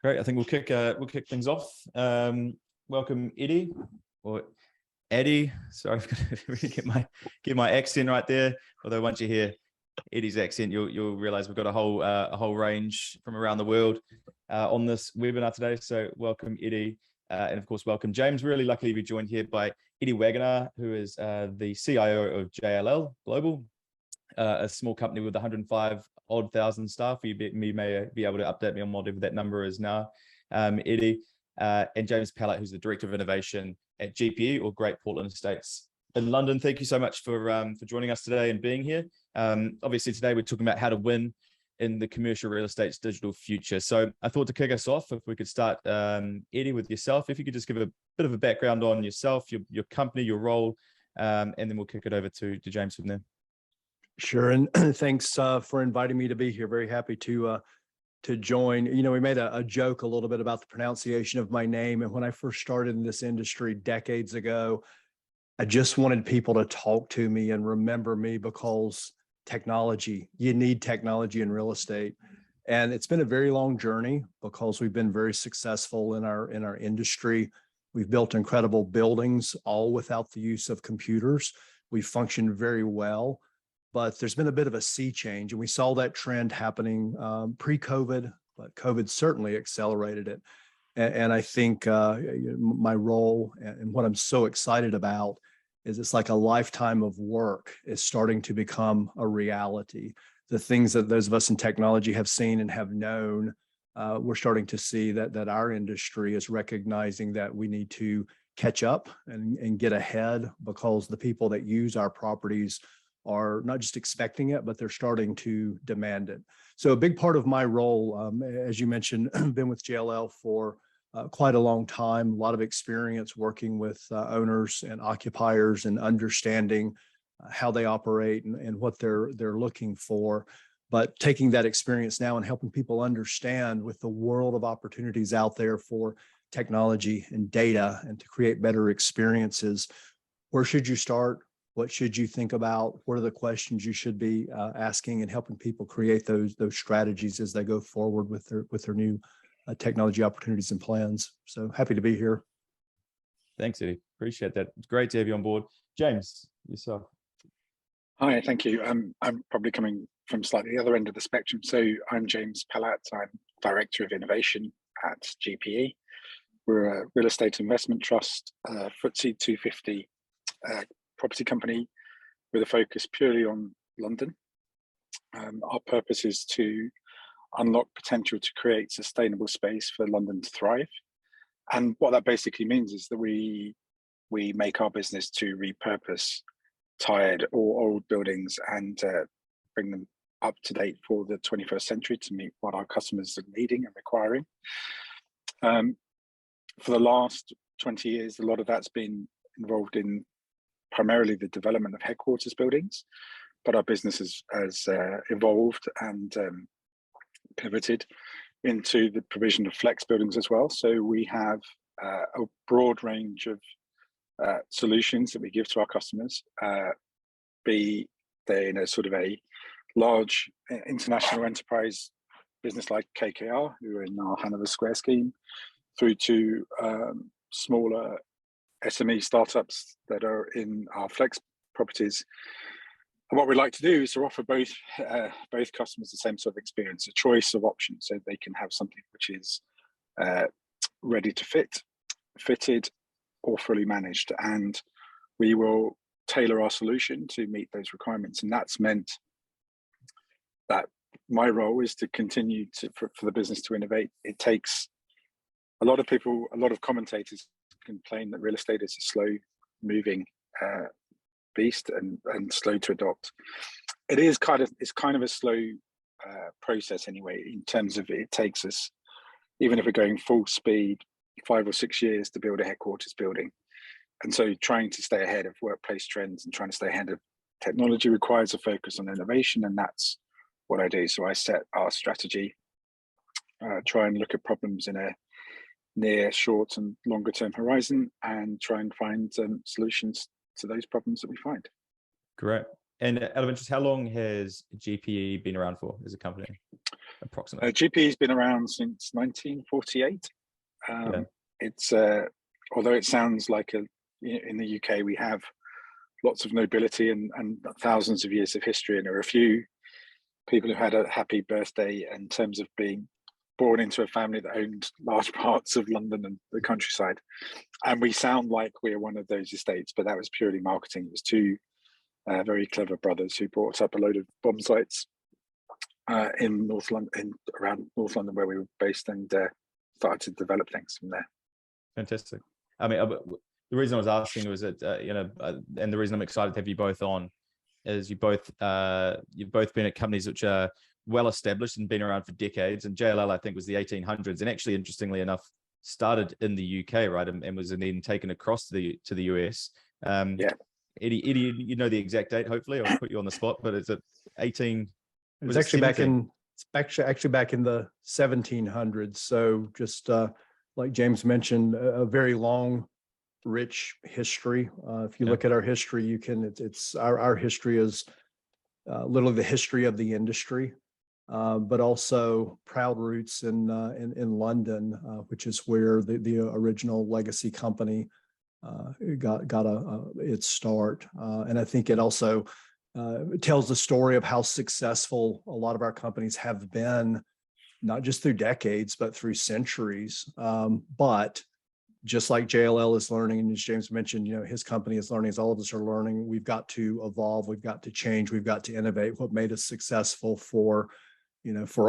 Great. I think we'll kick things off. Welcome, Eddie or Eddie. Sorry, I've got to really get my accent right there. Although once you hear Eddie's accent, you'll realize we've got a whole range from around the world on this webinar today. So welcome, Eddie, and of course welcome James. Really lucky to be joined here by Edward Wagoner, who is the CIO of JLL Global, a small company with 105,000 staff. You may be able to update me on whatever that number is now, Eddie, and James Pellatt, who's the Director of Innovation at GPE, or Great Portland Estates in London. Thank you so much for joining us today and being here. Obviously today we're talking about how to win in the commercial real estate's digital future. So I thought to kick us off, if we could start, Eddie, with yourself, if you could just give a bit of a background on yourself, your company, your role, and then we'll kick it over to James from there. Sure, and thanks for inviting me to be here. Very happy to join. You know, we made a joke a little bit about the pronunciation of my name, and when I first started in this industry decades ago, I just wanted people to talk to me and remember me because technology, you need technology in real estate. And it's been a very long journey because we've been very successful in our industry. We've built incredible buildings, all without the use of computers. We functioned very well. But there's been a bit of a sea change, and we saw that trend happening pre-COVID, but COVID certainly accelerated it. And I think my role and what I'm so excited about is it's like a lifetime of work is starting to become a reality. The things that those of us in technology have seen and have known, we're starting to see that our industry is recognizing that we need to catch up and get ahead, because the people that use our properties are not just expecting it, but they're starting to demand it. So a big part of my role, as you mentioned, been with JLL for quite a long time, a lot of experience working with owners and occupiers and understanding how they operate and what they're looking for. But taking that experience now and helping people understand, with the world of opportunities out there for technology and data and to create better experiences, where should you start? What should you think about? What are the questions you should be asking, and helping people create those strategies as they go forward with their new technology opportunities and plans. So happy to be here. Thanks, Eddie. Appreciate that. It's great to have you on board. James, yourself. Hi, thank you. I'm probably coming from slightly the other end of the spectrum. So I'm James Pellatt. I'm Director of Innovation at GPE. We're a real estate investment trust, FTSE 250 property company with a focus purely on London. Our purpose is to unlock potential to create sustainable space for London to thrive. And what that basically means is that we make our business to repurpose tired or old buildings and bring them up to date for the 21st century to meet what our customers are needing and requiring. For the last 20 years, a lot of that's been involved in primarily the development of headquarters buildings, but our business has evolved and pivoted into the provision of flex buildings as well. So we have a broad range of solutions that we give to our customers, be they in a sort of a large international enterprise business like KKR, who are in our Hanover Square scheme, through to smaller SME startups that are in our flex properties. And what we like to do is to offer both customers the same sort of experience, a choice of options, so they can have something which is ready to fitted, or fully managed. And we will tailor our solution to meet those requirements. And that's meant that my role is to continue for the business to innovate. It takes a lot of commentators complain that real estate is a slow moving beast and slow to adopt. It's kind of a slow process anyway, in terms of it takes us, even if we're going full speed, 5 or 6 years to build a headquarters building. And so trying to stay ahead of workplace trends and trying to stay ahead of technology requires a focus on innovation, and that's what I do. So I set our strategy, try and look at problems in a near, short and longer term horizon, and try and find solutions to those problems that we find. Great. And out of interest, how long has GPE been around for as a company, approximately? GPE's been around since 1948. Yeah. It's although it sounds like in the UK we have lots of nobility and thousands of years of history, and there are a few people who had a happy birthday in terms of being born into a family that owned large parts of London and the countryside. And we sound like we're one of those estates, but that was purely marketing. It was two very clever brothers who brought up a load of bomb sites in North London, around North London where we were based, and started to develop things from there. Fantastic. I mean, the reason I was asking was that and the reason I'm excited to have you both on is you've both been at companies which are well established and been around for decades. And JLL, I think, was the 1800s, and actually, interestingly enough, started in the UK, right, and was then taken across to the US. Yeah. Eddie, you know the exact date. Hopefully, I'll put you on the spot, but is it 18? It was actually back in the 1700s. So just like James mentioned, a very long, rich history. If you look at our history, it's our history is literally the history of the industry, but also proud roots in London, which is where the original legacy company got its start. And I think it also tells the story of how successful a lot of our companies have been, not just through decades, but through centuries. But just like JLL is learning, and as James mentioned, his company is learning, as all of us are learning, we've got to evolve, we've got to change, we've got to innovate. What made us successful for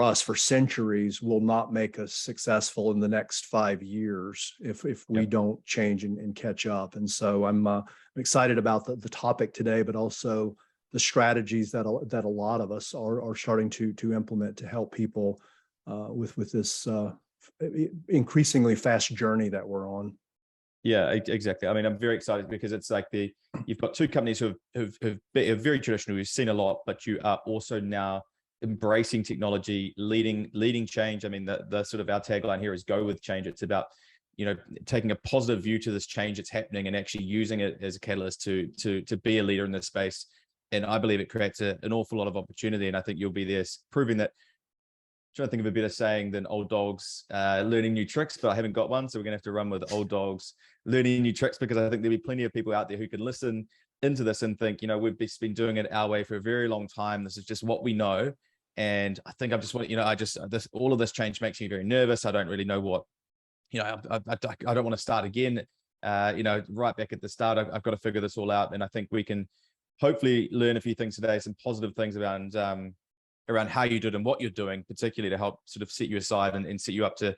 us for centuries will not make us successful in the next 5 years if we don't change and catch up. And so I'm excited about the topic today, but also the strategies that a lot of us are starting to implement to help people with this increasingly fast journey that we're on. Yeah, exactly. I mean, I'm very excited because it's like you've got two companies who have been very traditional, who've seen a lot, but you are also now embracing technology, leading change. I mean, the sort of our tagline here is "Go with change." It's about taking a positive view to this change that's happening and actually using it as a catalyst to be a leader in this space. And I believe it creates an awful lot of opportunity. And I think you'll be there proving that. I'm trying to think of a better saying than old dogs learning new tricks, but I haven't got one. So we're going to have to run with old dogs learning new tricks, because I think there'll be plenty of people out there who can listen into this and think, we've been doing it our way for a very long time. This is just what we know. And I think I just want, all of this change makes me very nervous. I don't really know what, I don't want to start again, right back at the start. I've got to figure this all out. And I think we can hopefully learn a few things today, some positive things around how you do it and what you're doing, particularly to help sort of set you aside and set you up to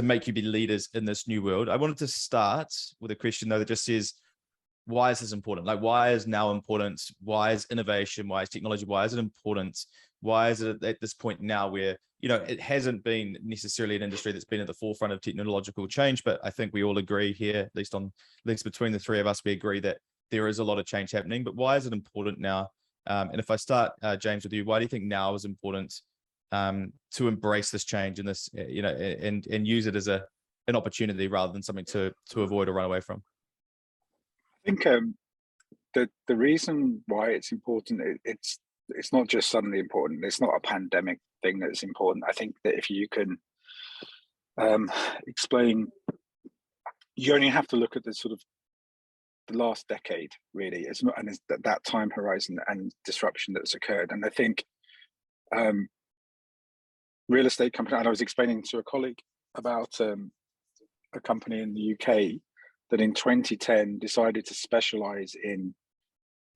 make you be leaders in this new world. I wanted to start with a question, though, that just says, why is this important? Like, why is now important? Why is innovation? Why is technology? Why is it important? Why is it at this point now where, it hasn't been necessarily an industry that's been at the forefront of technological change, but I think we all agree here, at least between the three of us, we agree that there is a lot of change happening. But why is it important now? And if I start, James, with you, why do you think now is important to embrace this change and this, and use it as an opportunity rather than something to avoid or run away from? I think the reason why it's important, it's not just suddenly important. It's not a pandemic thing that's important. I think that if you can explain, you only have to look at the sort of the last decade, really. It's not, and it's that time horizon and disruption that's occurred. And I think real estate company, and I was explaining to a colleague about a company in the UK that in 2010 decided to specialize in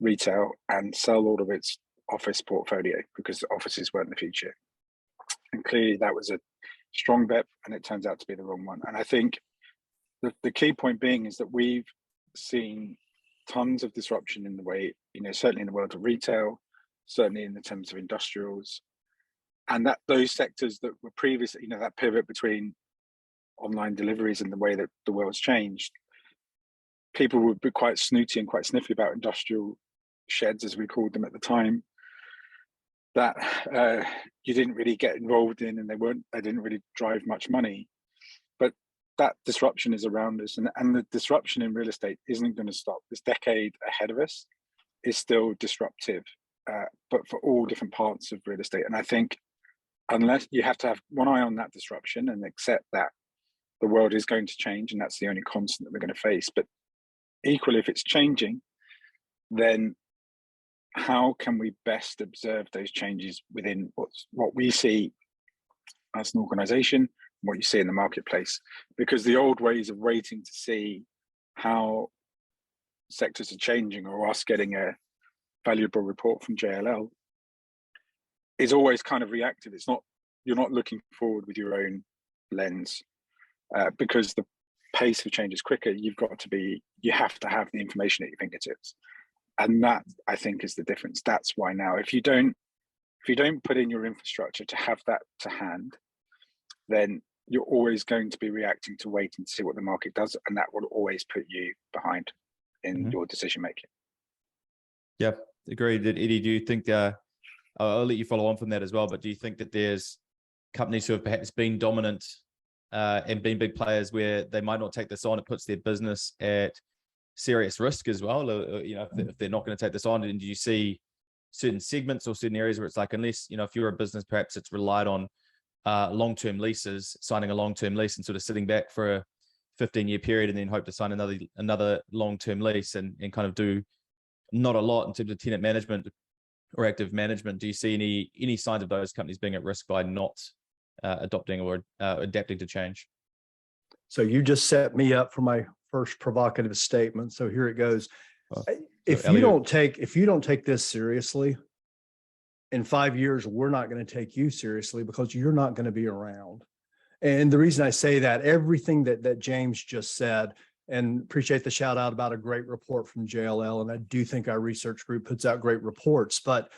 retail and sell all of its office portfolio because offices weren't the future. And clearly that was a strong bet, and it turns out to be the wrong one. And I think the key point being is that we've seen tons of disruption in the way, certainly in the world of retail, certainly in the terms of industrials, and that those sectors that were previously, that pivot between online deliveries and the way that the world's changed, people would be quite snooty and quite sniffy about industrial sheds, as we called them at the time, that you didn't really get involved in, and they didn't really drive much money. But that disruption is around us, and the disruption in real estate isn't going to stop. This decade ahead of us is still disruptive. but for all different parts of real estate. And I think unless you have to have one eye on that disruption and accept that the world is going to change and that's the only constant that we're going to face. But equally, if it's changing, then how can we best observe those changes within what we see as an organization, what you see in the marketplace? Because the old ways of waiting to see how sectors are changing or us getting a valuable report from JLL is always kind of reactive. It's not, you're not looking forward with your own lens, because the pace of change is quicker. You have to have the information at your fingertips. And that, I think, is the difference. That's why now, if you don't put in your infrastructure to have that to hand, then you're always going to be reacting to wait and see what the market does, and that will always put you behind in your decision making. Yeah, agreed. Eddie, do you think, I'll let you follow on from that as well, but do you think that there's companies who have perhaps been dominant and been big players where they might not take this on, it puts their business at serious risk as well? You know, if they're not going to take this on, and do you see certain segments or certain areas where it's like, unless, you know, if you're a business, perhaps it's relied on long-term leases, signing a long-term lease and sort of sitting back for a 15-year period and then hope to sign another long-term lease and kind of do not a lot in terms of tenant management or active management. Do you see any signs of those companies being at risk by not adopting or adapting to change? So you just set me up for my first provocative statement. So here it goes. If you don't take this seriously, in 5 years, we're not going to take you seriously because you're not going to be around. And the reason I say that, everything that James just said, and appreciate the shout out about a great report from JLL. And I do think our research group puts out great reports, but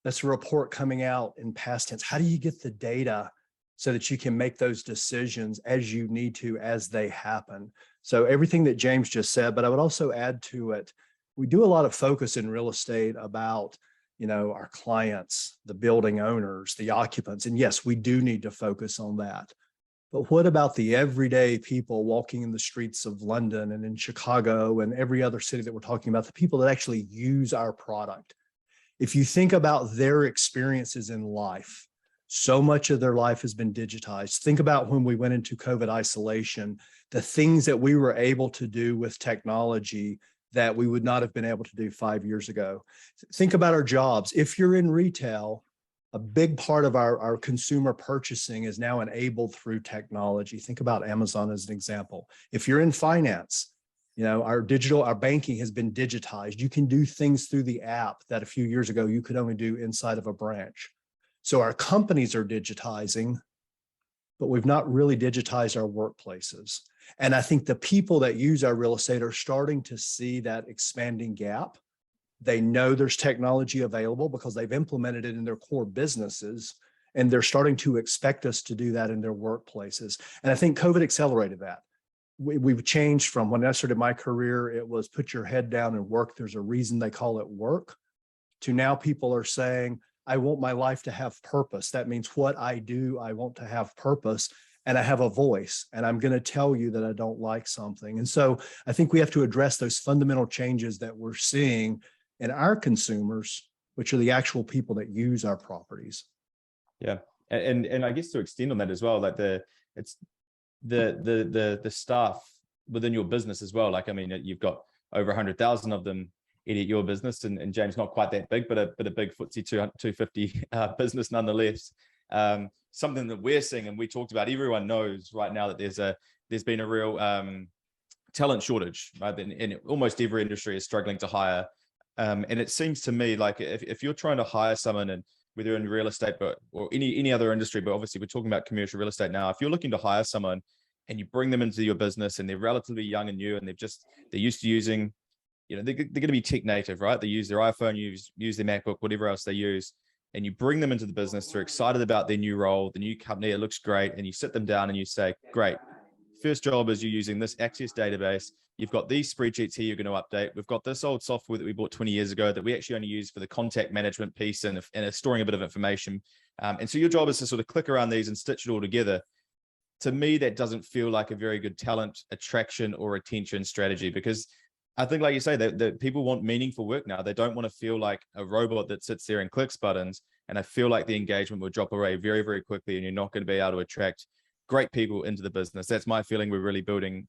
that's a report coming out in past tense. How do you get the data so that you can make those decisions as you need to, as they happen? So everything that James just said, but I would also add to it, we do a lot of focus in real estate about, you know, our clients, the building owners, the occupants. And yes, we do need to focus on that. But what about the everyday people walking in the streets of London and in Chicago and every other city that we're talking about, the people that actually use our product? If you think about their experiences in life, so much of their life has been digitized. Think about when we went into COVID isolation, the things that we were able to do with technology that we would not have been able to do 5 years ago. Think about our jobs. If you're in retail, a big part of our consumer purchasing is now enabled through technology. Think about Amazon as an example. If you're in finance, you know, our banking has been digitized. You can do things through the app that a few years ago you could only do inside of a branch. So our companies are digitizing, but we've not really digitized our workplaces. And I think the people that use our real estate are starting to see that expanding gap. They know there's technology available because they've implemented it in their core businesses, and they're starting to expect us to do that in their workplaces. And I think COVID accelerated that. We've changed from when I started my career, it was put your head down and work. There's a reason they call it work, to now people are saying, I want my life to have purpose. That means what I do, I want to have purpose, and I have a voice, and I'm going to tell you that I don't like something. And so I think we have to address those fundamental changes that we're seeing in our consumers, which are the actual people that use our properties. Yeah. And I guess to extend on that as well, like the staff within your business as well. Like, I mean, you've got over 100,000 of them at your business, and James, not quite that big, but a big FTSE 250 business nonetheless. Something that we're seeing, and we talked about, everyone knows right now that there's been a real talent shortage, right? And almost every industry is struggling to hire. And it seems to me like if you're trying to hire someone, and whether in real estate or any other industry, but obviously we're talking about commercial real estate now, if you're looking to hire someone and you bring them into your business and they're relatively young and new, and they're used to using, you know, they're going to be tech native, right? They use their iPhone, use their MacBook, whatever else they use, and you bring them into the business. They're excited about their new role, the new company. It looks great. And you sit them down and you say, great, first job is you're using this Access database. You've got these spreadsheets here you're going to update. We've got this old software that we bought 20 years ago that we actually only use for the contact management piece and storing a bit of information. And so your job is to sort of click around these and stitch it all together. To me, that doesn't feel like a very good talent attraction or retention strategy, because I think, like you say, that people want meaningful work now. They don't want to feel like a robot that sits there and clicks buttons. And I feel like the engagement will drop away very, very quickly, and you're not going to be able to attract great people into the business. That's my feeling. We're really building.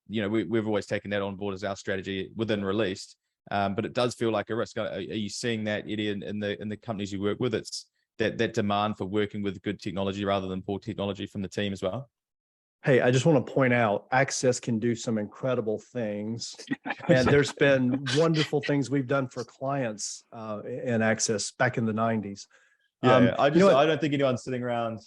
We've always taken that on board as our strategy within Re-Leased, but it does feel like a risk. Are you seeing that, Eddie, in the companies you work with? It's that demand for working with good technology rather than poor technology from the team as well. Hey, I just want to point out, Access can do some incredible things. And there's been wonderful things we've done for clients in Access back in the 90s. Yeah, I don't think anyone's sitting around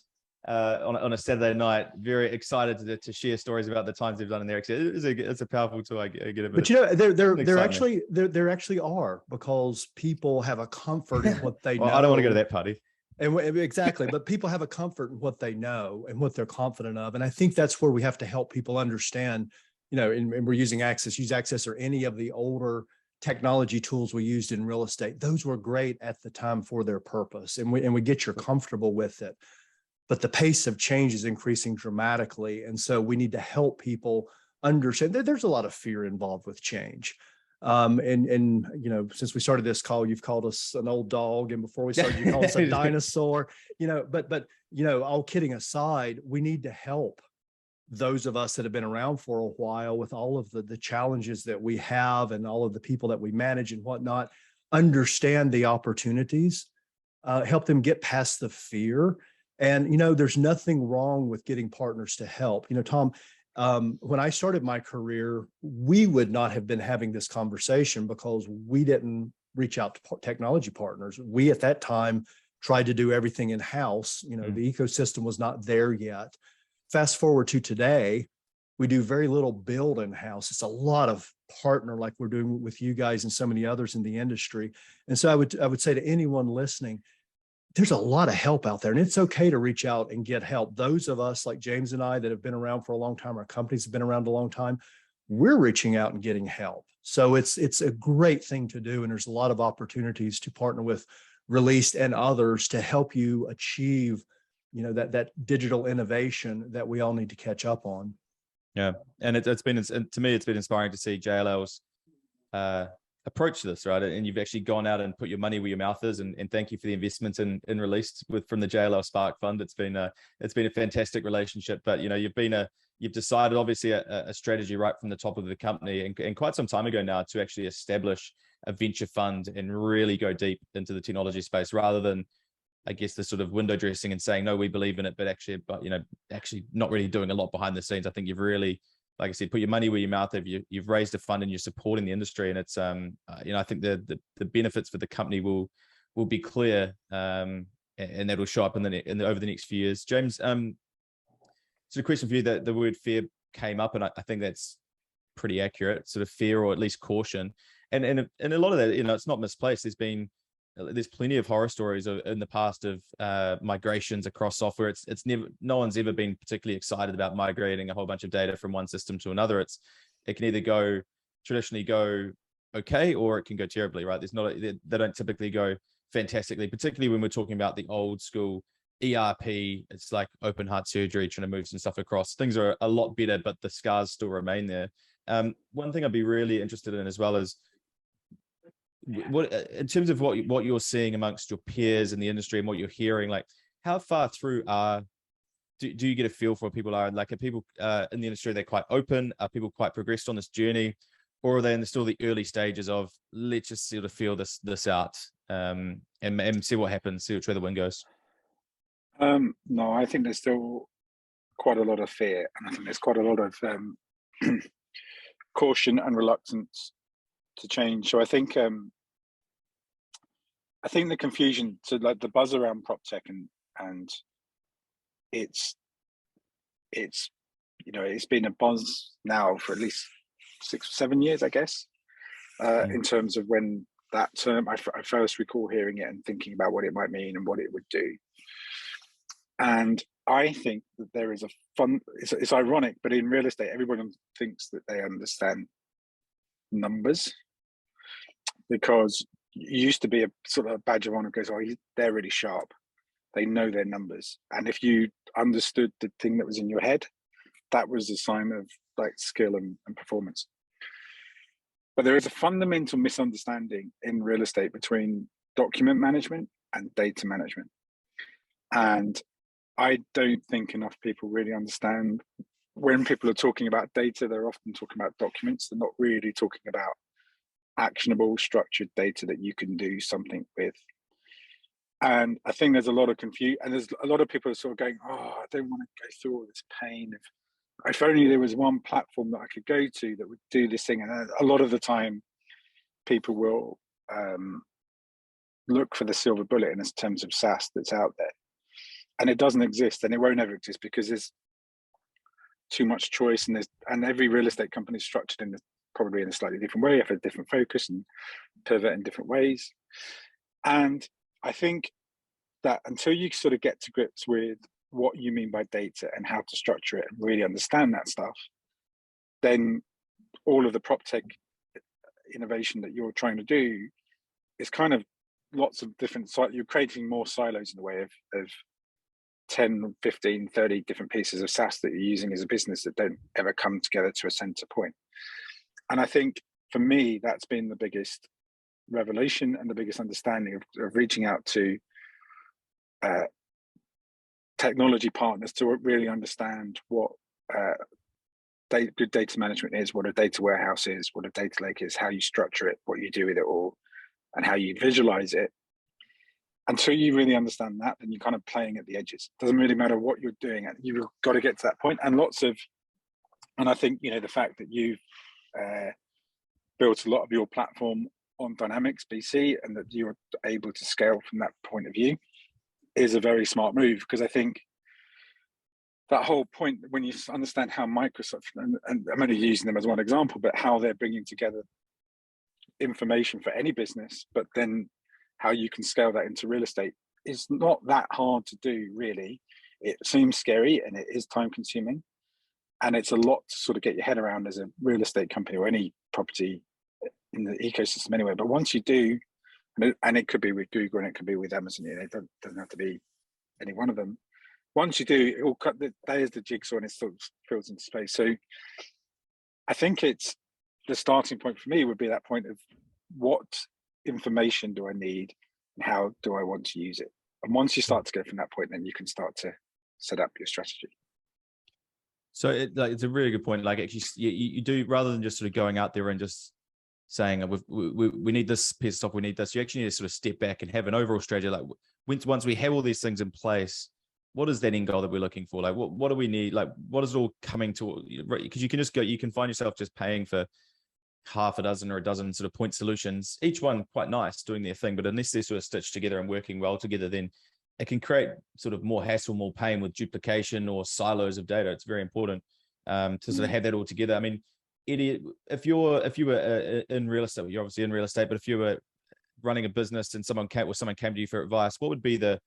on a Saturday night very excited to share stories about the times they've done in their Access. It's a powerful tool. I get it. But there actually are, because people have a comfort in what they know. I don't want to go to that party. And exactly, but people have a comfort in what they know and what they're confident of. And I think that's where we have to help people understand, and we're using use Access or any of the older technology tools we used in real estate. Those were great at the time for their purpose, and we get you comfortable with it. But the pace of change is increasing dramatically. And so we need to help people understand that there's a lot of fear involved with change. Since we started this call, you've called us an old dog, and before we started, you called us a dinosaur. But all kidding aside, we need to help those of us that have been around for a while with all of the challenges that we have and all of the people that we manage and whatnot, understand the opportunities, help them get past the fear. And there's nothing wrong with getting partners to help. Tom, when I started my career, we would not have been having this conversation because we didn't reach out to technology partners. We, at that time, tried to do everything in-house. The ecosystem was not there yet. Fast forward to today, we do very little build in-house. It's a lot of partner, like we're doing with you guys and so many others in the industry. And so I would say to anyone listening, there's a lot of help out there, and it's okay to reach out and get help. Those of us like James and I that have been around for a long time, our companies have been around a long time, we're reaching out and getting help. So it's a great thing to do. And there's a lot of opportunities to partner with Re-Leased and others to help you achieve, that digital innovation that we all need to catch up on. Yeah. And to me, it's been inspiring to see JLL's approach to this, right? And you've actually gone out and put your money where your mouth is, and thank you for the investment in Re-Leased from the JLL Spark Fund. It's been a fantastic relationship, but you've decided obviously a strategy right from the top of the company and quite some time ago now to actually establish a venture fund and really go deep into the technology space rather than, I guess, the sort of window dressing and saying, no, we believe in it, but actually not really doing a lot behind the scenes. I think you've really, like I said, put your money where your mouth is. You've raised a fund and you're supporting the industry, and it's I think the benefits for the company will be clear, and that'll show up over the next few years. James, so a question for you: that the word fear came up, and I think that's pretty accurate. Sort of fear, or at least caution, and a lot of that, it's not misplaced. There's plenty of horror stories in the past of migrations across software. No one's ever been particularly excited about migrating a whole bunch of data from one system to another. It can either traditionally go okay, or it can go terribly, right? They don't typically go fantastically, particularly when we're talking about the old school ERP. It's like open heart surgery, trying to move some stuff across. Things are a lot better, but the scars still remain there. One thing I'd be really interested in as well is, what in terms of what you're seeing amongst your peers in the industry and what you're hearing, like how far through do you get a feel for what people are? Like, are people in the industry, they're quite open? Are people quite progressed on this journey, or are they in still the early stages of let's just sort of feel this out and see what happens, see which way the wind goes? No, I think there's still quite a lot of fear, and I think there's quite a lot of caution and reluctance to change. So I think the confusion, so like the buzz around PropTech and it's been a buzz now for at least 6 or 7 years, I guess, in terms of when that term, I first recall hearing it and thinking about what it might mean and what it would do. And I think that there is it's ironic, but in real estate, everyone thinks that they understand numbers, because it used to be a sort of badge of honor, goes, oh, they're really sharp, they know their numbers. And if you understood the thing that was in your head, that was a sign of like skill and performance. But there is a fundamental misunderstanding in real estate between document management and data management. And I don't think enough people really understand when people are talking about data, they're often talking about documents. They're not really talking about actionable, structured data that you can do something with. And I think there's a lot of confusion, and there's a lot of people are sort of going, oh, I don't want to go through all this pain. If only there was one platform that I could go to that would do this thing. And a lot of the time, people will look for the silver bullet in terms of SaaS that's out there. And it doesn't exist, and it won't ever exist, because there's too much choice, and every real estate company is structured probably in a slightly different way, have a different focus and pivot in different ways. And I think that until you sort of get to grips with what you mean by data and how to structure it and really understand that stuff, then all of the PropTech innovation that you're trying to do is kind of lots of different, you're creating more silos in the way of 10, 15, 30 different pieces of SaaS that you're using as a business that don't ever come together to a center point. And I think for me, that's been the biggest revelation and the biggest understanding of reaching out to technology partners to really understand what good data management is, what a data warehouse is, what a data lake is, how you structure it, what you do with it all, and how you visualize it. Until you really understand that, then you're kind of playing at the edges. It doesn't really matter what you're doing. You've got to get to that point. And I think, the fact that you've built a lot of your platform on Dynamics BC and that you're able to scale from that point of view is a very smart move, because I think that whole point, when you understand how Microsoft, and I'm only using them as one example, but how they're bringing together information for any business, but then how you can scale that into real estate is not that hard to do, really. It seems scary and it is time consuming, and it's a lot to sort of get your head around as a real estate company or any property in the ecosystem anyway. But once you do, and it could be with Google and it could be with Amazon, it doesn't have to be any one of them. Once you do, it will cut there's the jigsaw and it sort of fills into space. So I think it's the starting point for me would be that point of what information do I need and how do I want to use it? And once you start to go from that point, then you can start to set up your strategy. So it's a really good point. Like, actually, you do, rather than just sort of going out there and just saying we need this piece of stuff, we need this. You actually need to sort of step back and have an overall strategy. Like, once we have all these things in place, what is that end goal that we're looking for? Like, what do we need? Like, what is it all coming to? Because you can just go, you can find yourself just paying for half a dozen or a dozen sort of point solutions, each one quite nice, doing their thing. But unless they're sort of stitched together and working well together, then it can create sort of more hassle, more pain with duplication or silos of data. It's very important to sort of have that all together. I mean, Eddie, if you were in real estate, you're obviously in real estate, but if you were running a business and someone came to you for advice, what would be the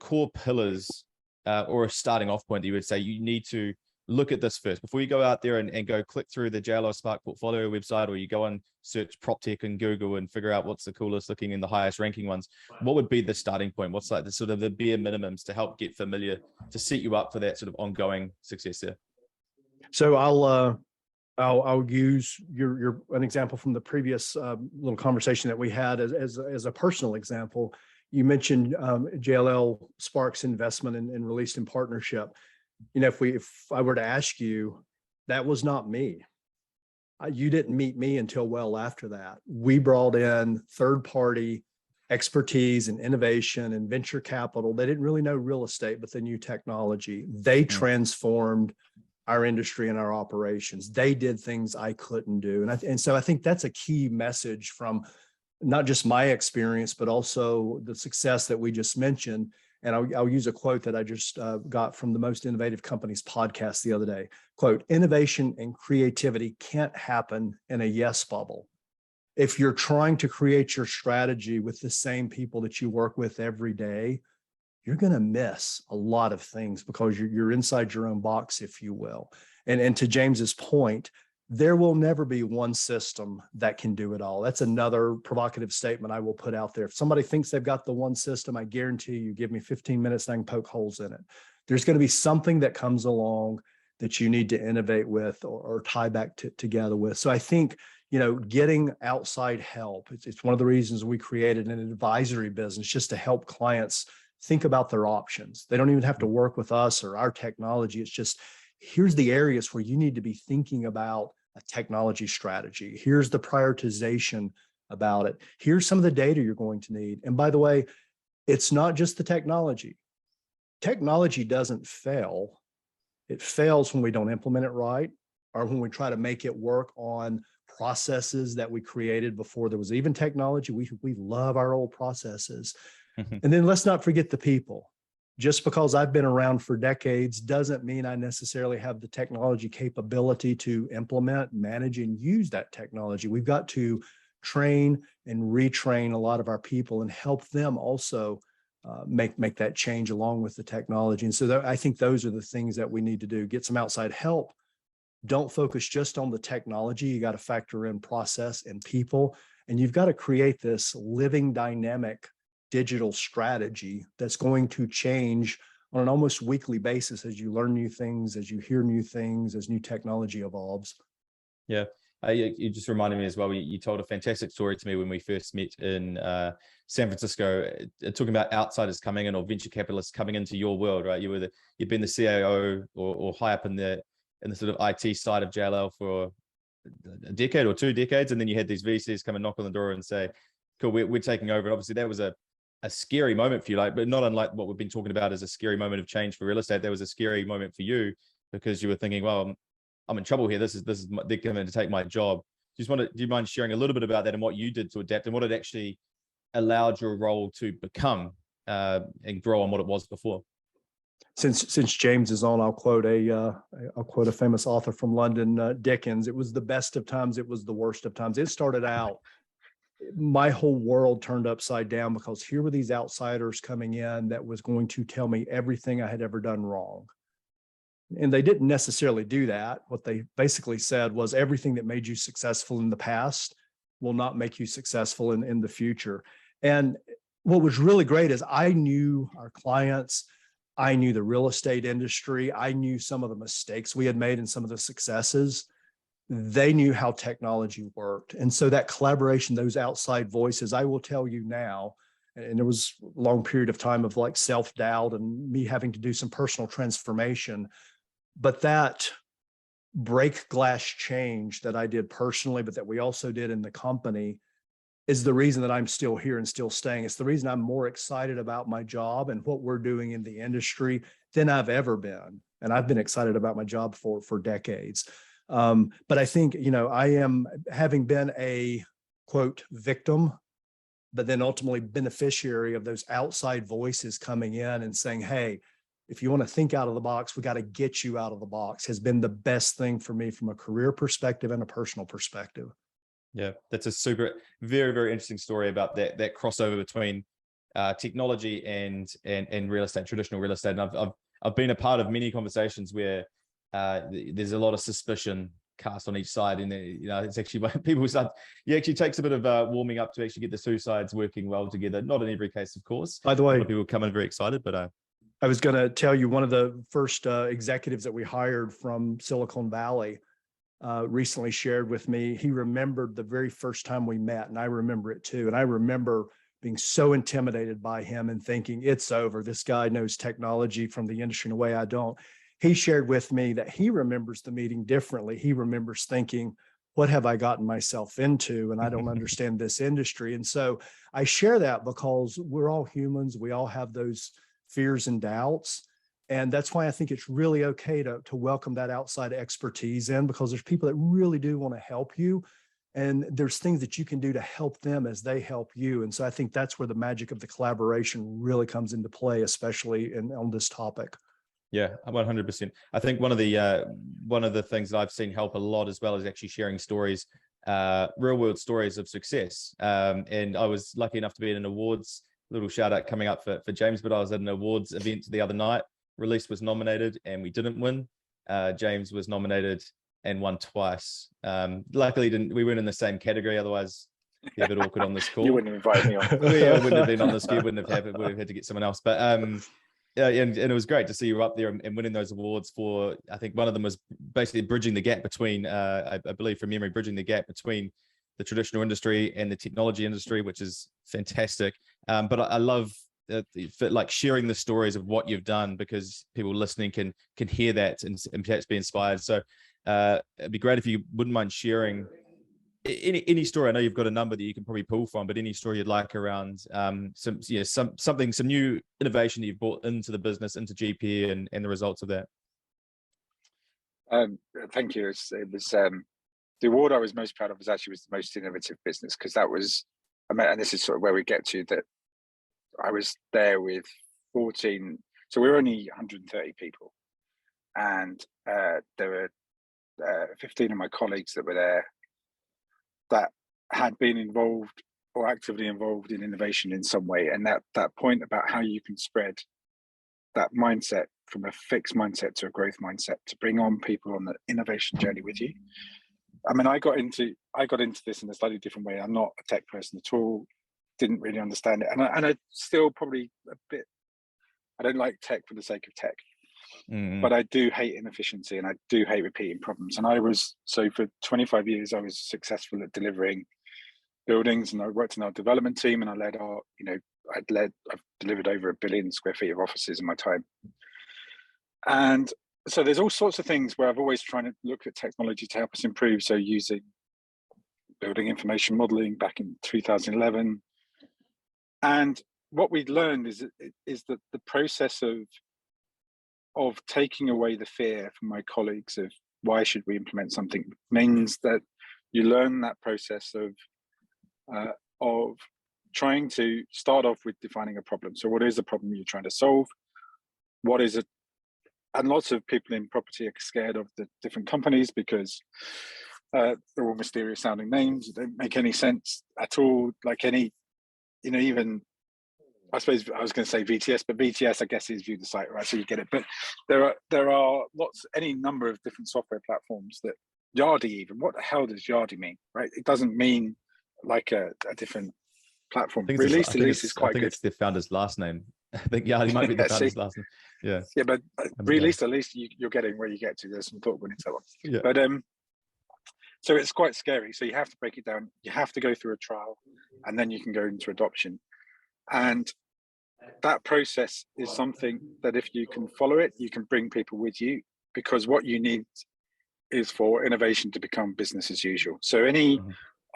core pillars or a starting off point that you would say you need to look at this first before you go out there and go click through the JLR Spark portfolio website, or you go and search PropTech in Google and figure out what's the coolest looking and the highest ranking ones? What would be the starting point? What's like the sort of the bare minimums to help get familiar, to set you up for that sort of ongoing success there? So I'll use an example from the previous little conversation that we had as a personal example. You mentioned JLL Spark's investment in Re-Leased in partnership. If I were to ask you, that was not me. You didn't meet me until well after that. We brought in third-party expertise and innovation and venture capital. They didn't really know real estate, but they knew technology. They transformed our industry and our operations. They did things I couldn't do. And so I think that's a key message from not just my experience, but also the success that we just mentioned. And I'll use a quote that I just got from the Most Innovative Companies podcast the other day. Quote, "Innovation and creativity can't happen in a yes bubble. If you're trying to create your strategy with the same people that you work with every day, you're going to miss a lot of things because you're inside your own box, if you will." And to James's point, there will never be one system that can do it all. That's another provocative statement I will put out there. If somebody thinks they've got the one system, I guarantee you, give me 15 minutes and I can poke holes in it. There's going to be something that comes along that you need to innovate with or tie back together with. So I think, getting outside help. It's one of the reasons we created an advisory business, just to help clients think about their options. They don't even have to work with us or our technology. It's just, here's the areas where you need to be thinking about a technology strategy. Here's the prioritization about it. Here's some of the data you're going to need. And by the way, it's not just the technology. Technology doesn't fail. It fails when we don't implement it right, or when we try to make it work on processes that we created before there was even technology. We love our old processes. And then let's not forget the people. Just because I've been around for decades doesn't mean I necessarily have the technology capability to implement, manage, and use that technology. We've got to train and retrain a lot of our people and help them also make that change along with the technology. And so I think those are the things that we need to do. Get some outside help. Don't focus just on the technology. You got to factor in process and people, and you've got to create this living, dynamic digital strategy that's going to change on an almost weekly basis as you learn new things, as you hear new things, as new technology evolves. Yeah. You just reminded me as well, you told a fantastic story to me when we first met in San Francisco, talking about outsiders coming in, or venture capitalists coming into your world, right? You'd been the CIO or high up in the sort of IT side of JLL for a decade or 2 decades. And then you had these VCs come and knock on the door and say, cool, we're taking over. And obviously that was a scary moment for you, but not unlike what we've been talking about as a scary moment of change for real estate. There was a scary moment for you because you were thinking, well, I'm in trouble here. This is they're going to take my job. Do you mind sharing a little bit about that and what you did to adapt and what it actually allowed your role to become and grow on what it was before? Since James is on, I'll quote a famous author from London, Dickens. It was the best of times. It was the worst of times. It started out, my whole world turned upside down because here were these outsiders coming in that was going to tell me everything I had ever done wrong. And they didn't necessarily do that. What they basically said was everything that made you successful in the past will not make you successful in the future. And what was really great is I knew our clients, I knew the real estate industry, I knew some of the mistakes we had made and some of the successes. They knew how technology worked. And so that collaboration, those outside voices, I will tell you now, and there was a long period of time of like self-doubt and me having to do some personal transformation. But that break glass change that I did personally, but that we also did in the company, is the reason that I'm still here and still staying. It's the reason I'm more excited about my job and what we're doing in the industry than I've ever been. And I've been excited about my job for decades. But I think, I am, having been a quote victim, but then ultimately beneficiary of those outside voices coming in and saying, hey, if you want to think out of the box, we got to get you out of the box, has been the best thing for me from a career perspective and a personal perspective. Yeah, that's a very, very interesting story about that crossover between technology and real estate, traditional real estate. And I've been a part of many conversations where there's a lot of suspicion cast on each side, and it's actually when people start. It actually takes a bit of warming up to actually get the two sides working well together. Not in every case, of course. By the way, a lot of people come in very excited, but I was going to tell you, one of the first executives that we hired from Silicon Valley recently shared with me, he remembered the very first time we met, and I remember it too. And I remember being so intimidated by him and thinking, it's over. This guy knows technology from the industry in a way I don't. He shared with me that he remembers the meeting differently. He remembers thinking, what have I gotten myself into? And I don't understand this industry. And so I share that because we're all humans. We all have those fears and doubts. And that's why I think it's really okay to welcome that outside expertise in, because there's people that really do want to help you. And there's things that you can do to help them as they help you. And so I think that's where the magic of the collaboration really comes into play, especially on this topic. Yeah, 100%. I think one of the things that I've seen help a lot as well is actually sharing stories, real world stories of success. And I was lucky enough to be at an awards, little shout out coming up for James, but I was at an awards event the other night. Re-Leased was nominated and we didn't win. James was nominated and won twice. Luckily, we weren't in the same category. Otherwise, it'd be a bit awkward on this call. You wouldn't invite me on. Yeah, I wouldn't have been on this. Wouldn't have had to get someone else. But Yeah, and it was great to see you up there and winning those awards for, I think one of them was basically bridging the gap between, I believe from memory, bridging the gap between the traditional industry and the technology industry, which is fantastic. But I love like sharing the stories of what you've done, because people listening can hear that and perhaps be inspired. So it'd be great if you wouldn't mind sharing any story. I know you've got a number that you can probably pull from, but any story you'd like around some new innovation that you've brought into the business, into GPE, and the results of that. Thank you. It was the award I was most proud of was the most innovative business, because that was, and this is sort of where we get to, that I was there with 14. So we were only 130 people, and there were 15 of my colleagues that were there that had been involved or actively involved in innovation in some way. And that point about how you can spread that mindset from a fixed mindset to a growth mindset, to bring on people on the innovation journey with you. I mean, I got into this in a slightly different way. I'm not a tech person at all, didn't really understand it. And I still probably a bit, I don't like tech for the sake of tech. But I do hate inefficiency, and I do hate repeating problems. And so for 25 years, I was successful at delivering buildings, and I worked in our development team, and I've delivered over 1 billion square feet of offices in my time. And so there's all sorts of things where I've always trying to look at technology to help us improve. So using building information modeling back in 2011. And what we'd learned is that the process of taking away the fear from my colleagues of why should we implement something means that you learn that process of trying to start off with defining a problem. So what is the problem you're trying to solve? What is it? And lots of people in property are scared of the different companies because they're all mysterious sounding names. They don't make any sense at all. Like even, I suppose I was going to say VTS, but VTS, I guess, is view the site, right? So you get it. But there are any number of different software platforms that Yardi even. What the hell does Yardi mean, right? It doesn't mean like a different platform. Re-Leased is quite good. I think it's the founder's last name. I think Yardi might be the founder's last name. Yeah. Yeah, but Re-Leased, at least you're getting where you get to. There's some thought going into that one. Yeah. But so it's quite scary. So you have to break it down. You have to go through a trial, and then you can go into adoption. And that process is something that if you can follow it, you can bring people with you, because what you need is for innovation to become business as usual. So any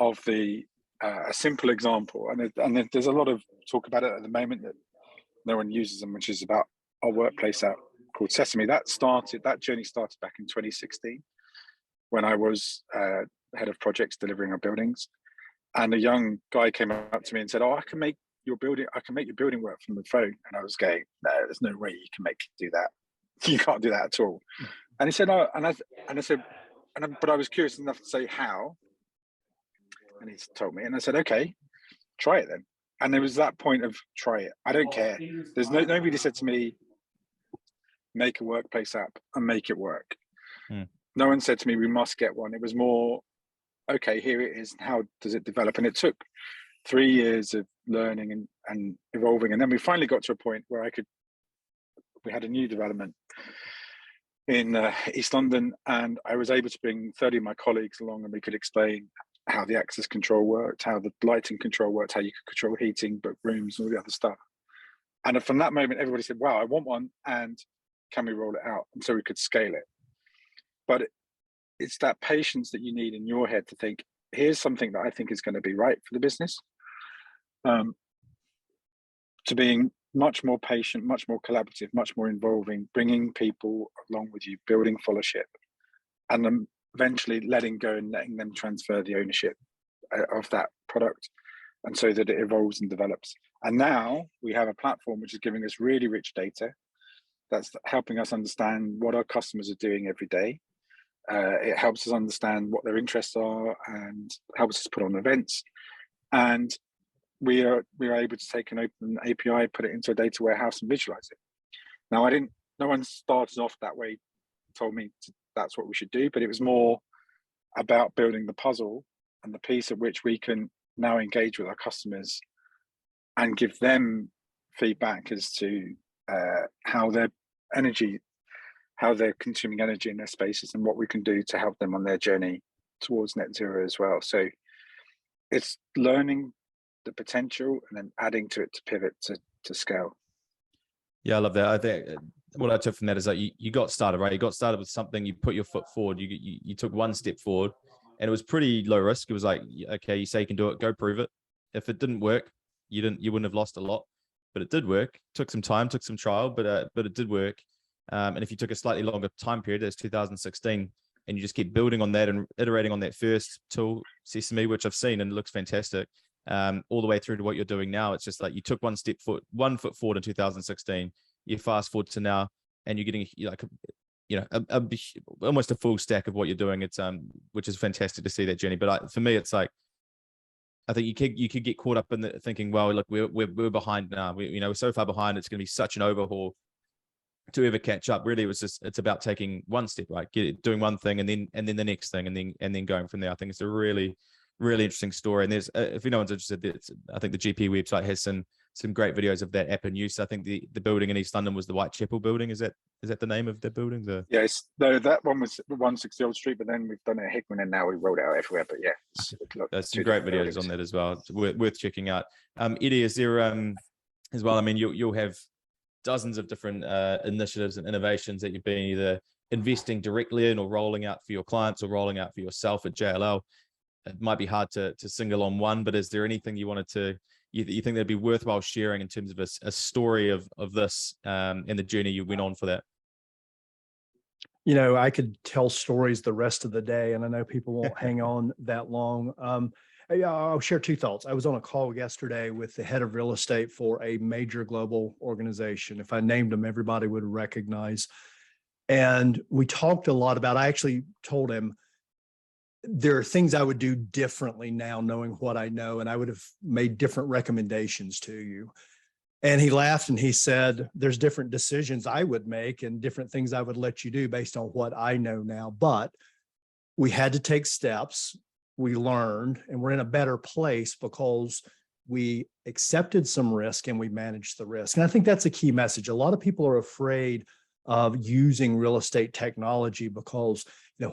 of the, a simple example, and there's a lot of talk about it at the moment that no one uses them, which is about our workplace app called Sesame. That journey started back in 2016 when I was head of projects delivering our buildings. And a young guy came up to me and said, "Oh, I can make your building work from the phone." And I was going, "No, there's no way you can do that. You can't do that at all." And he said, "Oh," and I said, but I was curious enough to say how. And he told me, and I said, "Okay, try it then." And there was that point of try it. I don't care. There's nobody said to me, make a workplace app and make it work. No one said to me, we must get one. It was more, okay, here it is. How does it develop? And it took 3 years of learning and evolving. And then we finally got to a point where we had a new development in East London, and I was able to bring 30 of my colleagues along, and we could explain how the access control worked, how the lighting control worked, how you could control heating, book rooms, and all the other stuff. And from that moment, everybody said, "Wow, I want one, and can we roll it out?" And so we could scale it. But it's that patience that you need in your head to think, here's something that I think is going to be right for the business, to being much more patient, much more collaborative, much more involving, bringing people along with you, building followership, and then eventually letting go and letting them transfer the ownership of that product, and so that it evolves and develops. And now we have a platform which is giving us really rich data that's helping us understand what our customers are doing every day. It helps us understand what their interests are and helps us put on events. And we are able to take an open API, put it into a data warehouse, and visualize it. Now, no one started off that way, told me that's what we should do, but it was more about building the puzzle and the piece at which we can now engage with our customers and give them feedback as to how their energy, how they're consuming energy in their spaces, and what we can do to help them on their journey towards net zero as well. So it's learning the potential and then adding to it to pivot to scale. Yeah, I love that. I think what I took from that is that you got started, right? You got started with something, you put your foot forward, you took one step forward, and it was pretty low risk. It was like, okay, you say you can do it, go prove it. If it didn't work, you wouldn't have lost a lot, but it did work. Took some time, took some trial, but it did work. And if you took a slightly longer time period, that's 2016, and you just keep building on that and iterating on that first tool, Sesame, which I've seen and it looks fantastic, all the way through to what you're doing now. It's just like you took one foot forward in 2016. You fast forward to now, and you're getting like, almost a full stack of what you're doing. It's which is fantastic to see that journey. But for me, it's like, I think you could get caught up in the thinking, well, look, we're behind now. We're so far behind. It's going to be such an overhaul to ever catch up. Really, it's about taking one step, right? Doing one thing, and then the next thing, and then going from there. I think it's a really, really interesting story. And there's, if anyone's interested, I think the GPE website has some great videos of that app in use. I think the building in East London was the Whitechapel building. Is that the name of the building? Yes, no, that one was 160 Old Street, but then we've done it at Hickman, and now we rolled it out everywhere. But yeah, there's some great videos on that as well. It's worth checking out. Eddie, is there as well? I mean, you'll have dozens of different initiatives and innovations that you've been either investing directly in or rolling out for your clients or rolling out for yourself at JLL. It might be hard to single on one, but is there anything you think that'd be worthwhile sharing in terms of a story of this and the journey you went on for that? I could tell stories the rest of the day, and I know people won't hang on that long. I'll share two thoughts. I was on a call yesterday with the head of real estate for a major global organization. If I named them, everybody would recognize. And we talked a lot about, I actually told him, there are things I would do differently now, knowing what I know, and I would have made different recommendations to you. And he laughed and he said, there's different decisions I would make and different things I would let you do based on what I know now. But we had to take steps. We learned, and we're in a better place because we accepted some risk and we managed the risk. And I think that's a key message. A lot of people are afraid of using real estate technology because,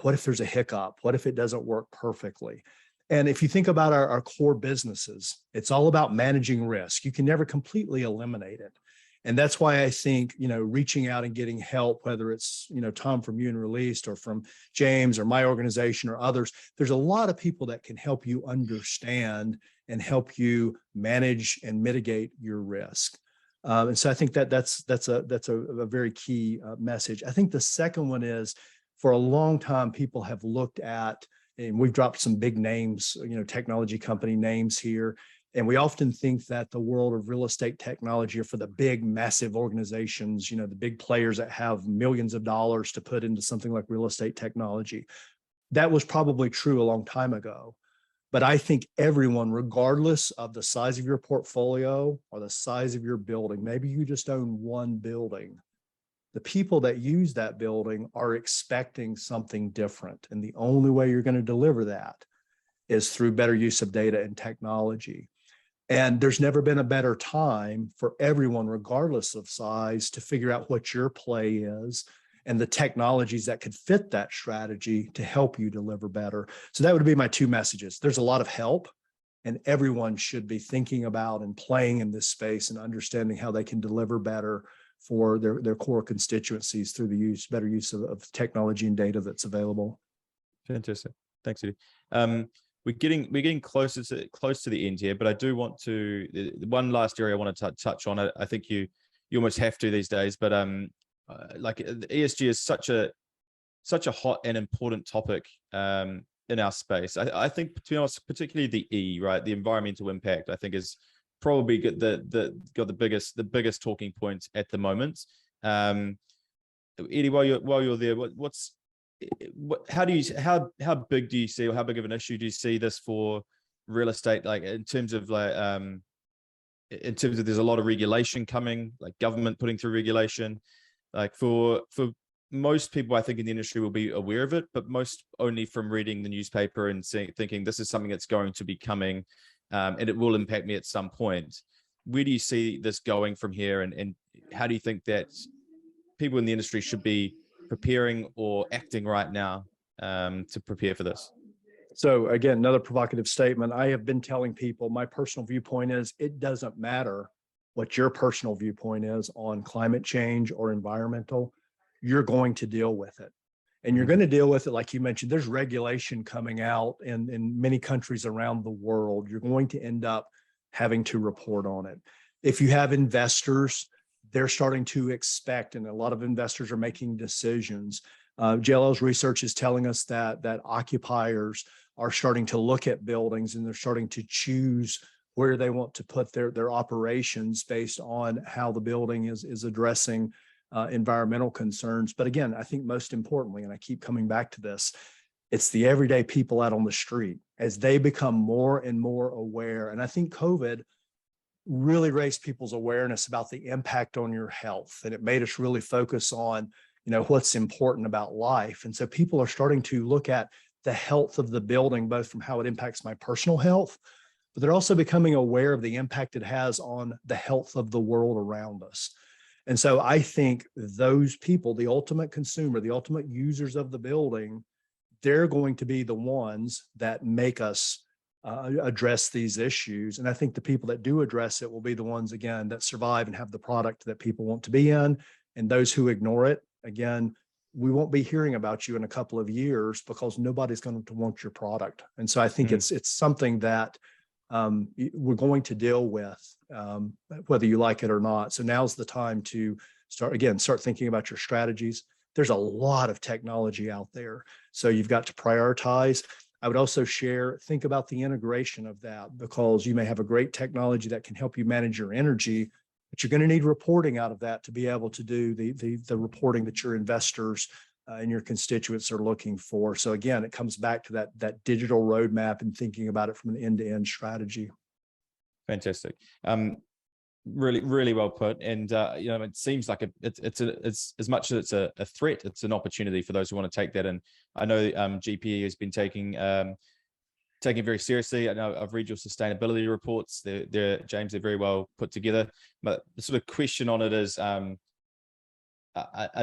what if there's a hiccup? What if it doesn't work perfectly? And if you think about our core businesses, it's all about managing risk. You can never completely eliminate it. And that's why I think, reaching out and getting help, whether it's, Tom from you and Re-Leased or from James or my organization or others, there's a lot of people that can help you understand and help you manage and mitigate your risk. And so I think that's a very key message. I think the second one is, for a long time, people have looked at, and we've dropped some big names, technology company names here. And we often think that the world of real estate technology are for the big, massive organizations, the big players that have millions of dollars to put into something like real estate technology. That was probably true a long time ago. But I think everyone, regardless of the size of your portfolio or the size of your building, maybe you just own one building, the people that use that building are expecting something different. And the only way you're going to deliver that is through better use of data and technology. And there's never been a better time for everyone, regardless of size, to figure out what your play is and the technologies that could fit that strategy to help you deliver better. So that would be my two messages. There's a lot of help, and everyone should be thinking about and playing in this space and understanding how they can deliver better for their core constituencies through the better use of technology and data that's available. Fantastic. Thanks, Eddie. We're getting close to the end here, but I do want to, one last area I want to touch on. I think you almost have to these days, but like ESG is such a hot and important topic in our space. I think, to be honest, particularly the E, right, the environmental impact, I think is probably got the biggest talking points at the moment. Eddie, while you're there, how big do you see, or how big of an issue do you see this for real estate? Like in terms of there's a lot of regulation coming, like government putting through regulation. Like for most people, I think in the industry will be aware of it, but most only from reading the newspaper and thinking this is something that's going to be coming, and it will impact me at some point. where do you see this going from here? And how do you think that people in the industry should be preparing or acting right now to prepare for this? So again, another provocative statement. I have been telling people my personal viewpoint is it doesn't matter what your personal viewpoint is on climate change or environmental, you're going to deal with it. And you're going to deal with it, like you mentioned, there's regulation coming out in many countries around the world. You're going to end up having to report on it. If you have investors, they're starting to expect, and a lot of investors are making decisions. JLL's research is telling us that occupiers are starting to look at buildings and they're starting to choose where they want to put their operations based on how the building is addressing environmental concerns. But again, I think most importantly, and I keep coming back to this, it's the everyday people out on the street as they become more and more aware. And I think COVID really raised people's awareness about the impact on your health. And it made us really focus on, what's important about life. And so people are starting to look at the health of the building, both from how it impacts my personal health, but they're also becoming aware of the impact it has on the health of the world around us. And so I think those people, the ultimate consumer, the ultimate users of the building, they're going to be the ones that make us address these issues. And I think the people that do address it will be the ones, again, that survive and have the product that people want to be in. And those who ignore it, again, we won't be hearing about you in a couple of years because nobody's going to want your product. And so I think it's something that we're going to deal with, whether you like it or not. So now's the time to start thinking about your strategies. There's a lot of technology out there, so you've got to prioritize. I would also think about the integration of that, because you may have a great technology that can help you manage your energy, but you're going to need reporting out of that to be able to do the reporting that your investors and your constituents are looking for. So again, it comes back to that digital roadmap and thinking about it from an end-to-end strategy. Fantastic. Really, really well put. And it seems like it's as much as it's a threat, it's an opportunity for those who want to take that. And I know GPE has been taking it very seriously. I know I've read your sustainability reports. They're James, they're very well put together. But the sort of question on it is, are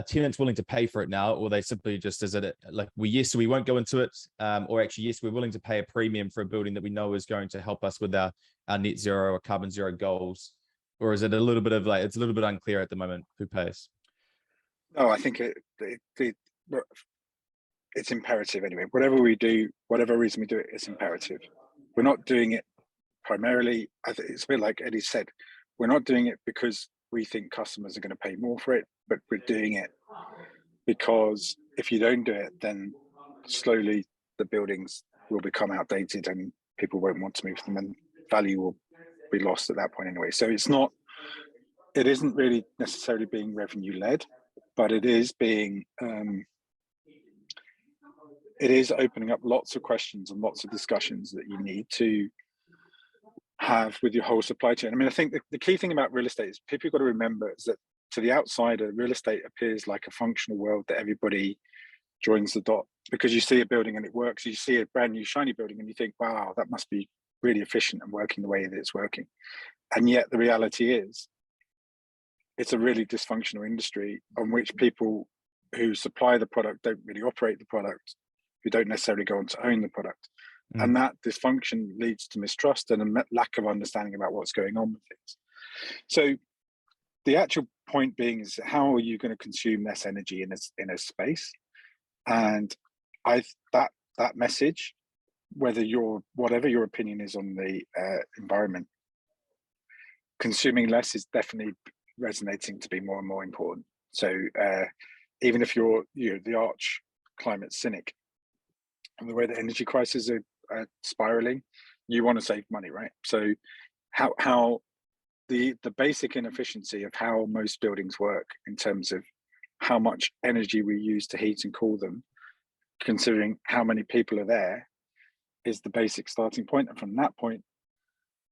tenants willing to pay for it now, or they simply just, is it like, yes, we won't go into it, or actually, yes, we're willing to pay a premium for a building that we know is going to help us with our net zero or carbon zero goals? Or is it a little bit of it's a little bit unclear at the moment who pays? No, I think it's imperative anyway. Whatever we do, whatever reason we do it, it's imperative. We're not doing it primarily, I think it's a bit like Eddie said, we're not doing it because we think customers are going to pay more for it, but we're doing it because if you don't do it, then slowly the buildings will become outdated and people won't want to move them, and value will be lost at that point anyway. So it isn't really necessarily being revenue led, but it is being it is opening up lots of questions and lots of discussions that you need to have with your whole supply chain. I mean, I think the key thing about real estate is people got to remember is that to the outsider, real estate appears like a functional world that everybody joins the dot, because you see a building and it works. You see a brand new shiny building and you think, wow, that must be really efficient and working the way that it's working. And yet the reality is it's a really dysfunctional industry on which people who supply the product don't really operate the product, who don't necessarily go on to own the product. And that dysfunction leads to mistrust and a lack of understanding about what's going on with things. So the actual point being is, how are you going to consume less energy in a space? And that message, whatever your opinion is on the environment, consuming less is definitely resonating to be more and more important. So even if you're the arch climate cynic, and the way the energy crises are spiraling, you want to save money, right? So how the basic inefficiency of how most buildings work in terms of how much energy we use to heat and cool them, considering how many people are there, is the basic starting point. And from that point,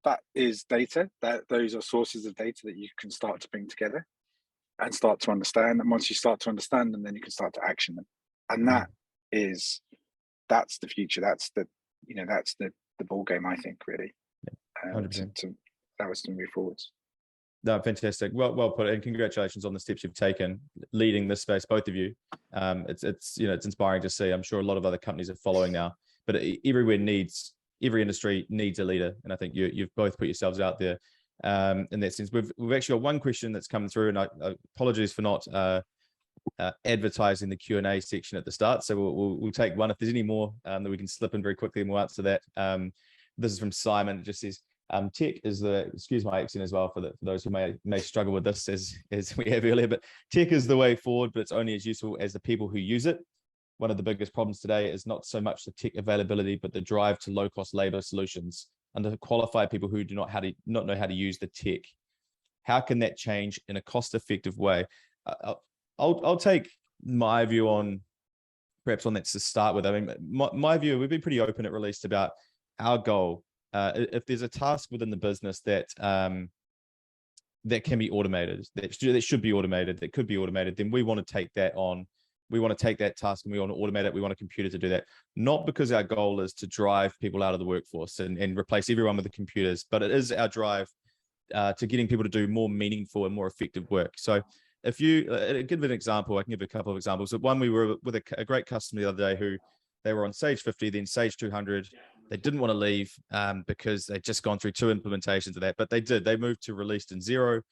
that is data, those are sources of data that you can start to bring together and start to understand. And once you start to understand them, then you can start to action them. And that's the future. That's the ball game, I think, really. To move forwards. No, fantastic. Well put, and congratulations on the steps you've taken, leading this space, both of you. It's it's inspiring to see. I'm sure a lot of other companies are following now, but every industry needs a leader, and I think you've both put yourselves out there in that sense. We've actually got one question that's come through, and I apologies for not advertising the Q&A section at the start, so we'll take one. If there's any more that we can slip in very quickly, and we'll answer that. This is from Simon. It just says, tech is the, excuse my accent as well for those who may struggle with this as we have earlier, but tech is the way forward, but it's only as useful as the people who use it. One of the biggest problems today is not so much the tech availability, but the drive to low-cost labor solutions under qualified people who do not know how to use the tech. How can that change in a cost-effective way? I'll take my view on perhaps on that to start with. I mean, my view, we've been pretty open at Re-Leased about our goal. If there's a task within the business that that can be automated, that should be automated, that could be automated, then we want to take that on. We want to take that task and we want to automate it. We want a computer to do that. Not because our goal is to drive people out of the workforce and replace everyone with the computers, but it is our drive to getting people to do more meaningful and more effective work. So if you give an example, I can give a couple of examples. One, we were with a great customer the other day who they were on Sage 50, then Sage 200. They didn't want to leave because they'd just gone through 2 implementations of that, but they did. They moved to Re-Leased in 0,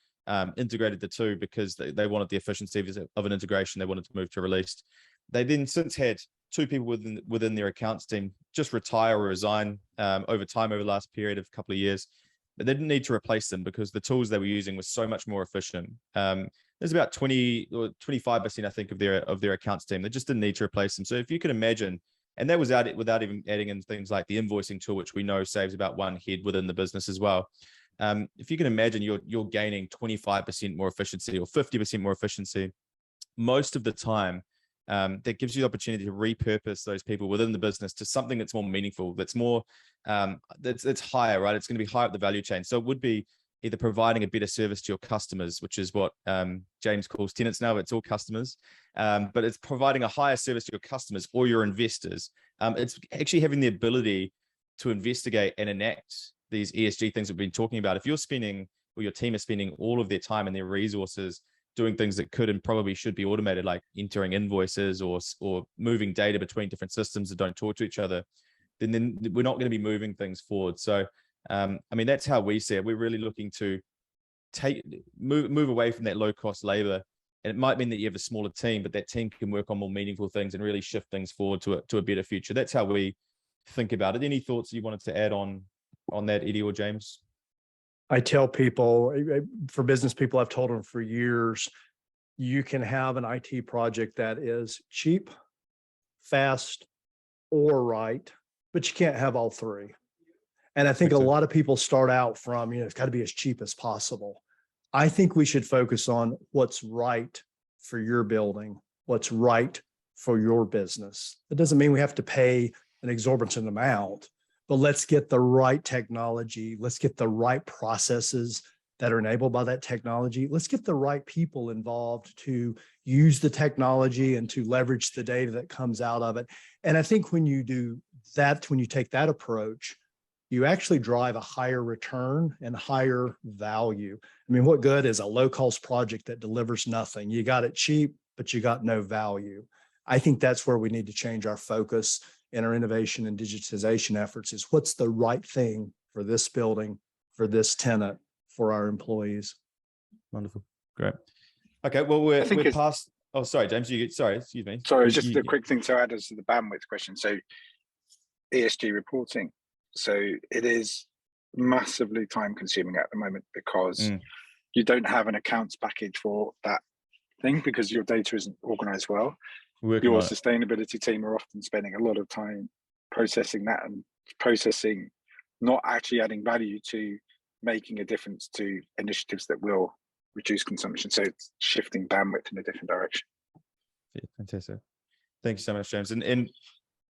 integrated the 2 because they wanted the efficiency of an integration. They wanted to move to Re-Leased. They then since had 2 people within their accounts team just retire or resign over time over the last period of a couple of years, but they didn't need to replace them because the tools they were using were so much more efficient. There's about 20 or 25%, I think, of their accounts team. They just didn't need to replace them. So if you can imagine, and that was without even adding in things like the invoicing tool, which we know saves about 1 head within the business as well. If you can imagine, you're gaining 25% more efficiency or 50% more efficiency most of the time. That gives you the opportunity to repurpose those people within the business to something that's more meaningful, that's more, that's higher, right? It's going to be higher up the value chain. So it would be either providing a better service to your customers, which is what James calls tenants now, but it's all customers. But it's providing a higher service to your customers or your investors. It's actually having the ability to investigate and enact these ESG things we've been talking about. If you're spending, or your team is spending all of their time and their resources doing things that could and probably should be automated, like entering invoices or moving data between different systems that don't talk to each other, then we're not going to be moving things forward. So, I mean, that's how we see it. We're really looking to move away from that low cost labor. And it might mean that you have a smaller team, but that team can work on more meaningful things and really shift things forward to a better future. That's how we think about it. Any thoughts you wanted to add on that, Eddie or James? I tell people, for business people, I've told them for years, you can have an IT project that is cheap, fast, or right, but you can't have all 3. And I think a lot of people start out from, it's got to be as cheap as possible. I think we should focus on what's right for your building, what's right for your business. It doesn't mean we have to pay an exorbitant amount, but let's get the right technology. Let's get the right processes that are enabled by that technology. Let's get the right people involved to use the technology and to leverage the data that comes out of it. And I think when you do that, when you take that approach, you actually drive a higher return and higher value. I mean, what good is a low-cost project that delivers nothing? You got it cheap, but you got no value. I think that's where we need to change our focus in our innovation and digitization efforts, is what's the right thing for this building, for this tenant, for our employees. Wonderful. Great. Okay, well, we're past. Oh, sorry, James, sorry, excuse me. Sorry, just a quick thing to add as to the bandwidth question. So ESG reporting. So it is massively time consuming at the moment because you don't have an accounts package for that thing because your data isn't organized well. Your sustainability team are often spending a lot of time processing that and processing, not actually adding value to making a difference to initiatives that will reduce consumption. So it's shifting bandwidth in a different direction. Yeah, fantastic. Thank you so much, James. And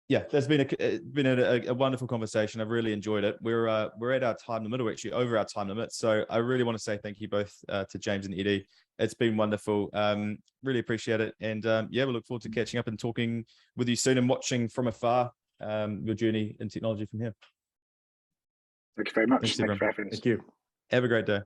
yeah, there's been a wonderful conversation. I've really enjoyed it. We're at our time limit, or actually over our time limit. So I really want to say thank you both to James and Eddie. It's been wonderful. Really appreciate it. And yeah, we look forward to catching up and talking with you soon and watching from afar your journey in technology from here. Thank you very much. Thanks, Thank you for having us. Thank you. Have a great day.